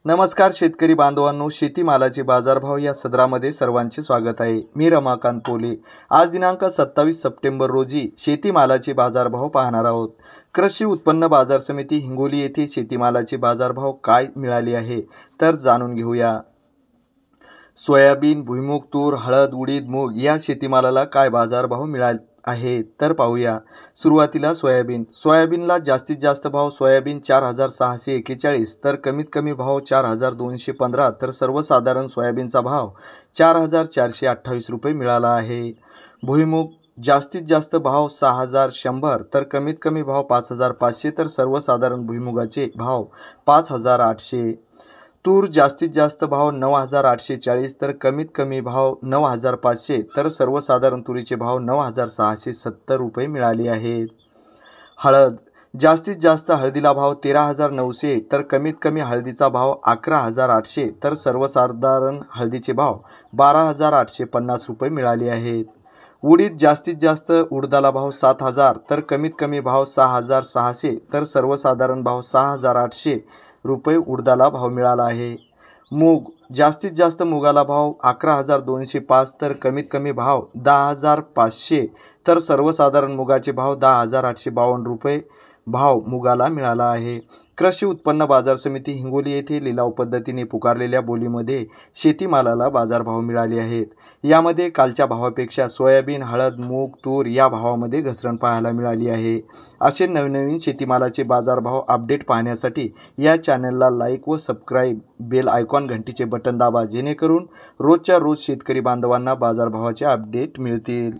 नमस्कार शेतकरी बांधवांनो, शेतीमालाचे बाजारभाव या सदरामध्ये सर्वांचे स्वागत आहे। मी रमाकांत पोले। आज दिनांक 27 सप्टेंबर रोजी शेतीमालाचे बाजारभाव पाहणार आहोत। कृषी उत्पन्न बाजार समिती हिंगोली येथे शेतीमालाचे बाजारभाव काय मिळाले आहे तर जाणून घेऊया। सोयाबीन, भुईमूग, तूर, हळद, उडीद, मूग या शेतीमालाला काय बाजारभाव मिळाले आहे तर पाहूया। सुरुवातीला सोयाबीनला जास्तीत जास्त भाव सोयाबीन 4641 तर कमीत कमी भाव 4215 तर सर्वसाधारण सोयाबीनचा भाव 4428 रुपये मिळाला आहे। भुईमूग जास्तीत जास्त भाव 6100 तर कमीत कमी भाव 5500 तर सर्वसाधारण भुईमुगाचे भाव 5800। तूर जास्तीत जास्त भाव 9840 तर कमीत कमी भाव 9500 तर सर्वसाधारण तुरीचे भाव 9670 रुपये मिळाले आहेत। हळद जास्तीत जास्त हळदीला भाव 13900 तर कमीत कमी हळदीचा भाव 11800 तर सर्वसाधारण हळदीचे भाव 12850 रुपये मिळाले आहेत। उडीद जास्तीत जास्त उडदाला भाव 7000 तर कमीत कमी भाव 6600 तर सर्वसाधारण भाव 6800 रुपये उडदाला भाव मिळाला आहे। मूग जास्तीत जास्त मुगाला भाव 11205 तर कमीत कमी भाव 10500 तर सर्वसाधारण मुगाचे भाव 10852 रुपये भाव मुगाला मिळाला आहे। कृषी उत्पन्न बाजार समिती हिंगोली येथे लिलाव पद्धतीने पुकारलेल्या बोलीमध्ये शेतीमालाला बाजारभाव मिळाले आहेत। यामध्ये कालच्या भावापेक्षा सोयाबीन, हळद, मूग, तूर या भावामध्ये घसरण पाहायला मिळाली आहे। असे नवनवीन शेतीमालाचे बाजारभाव अपडेट पाहण्यासाठी या चॅनलला लाईक व सबस्क्राईब, बेल आयकॉन घंटीचे बटन दाबा, जेणेकरून रोजच्या रोज शेतकरी बांधवांना बाजारभावाचे अपडेट मिळतील।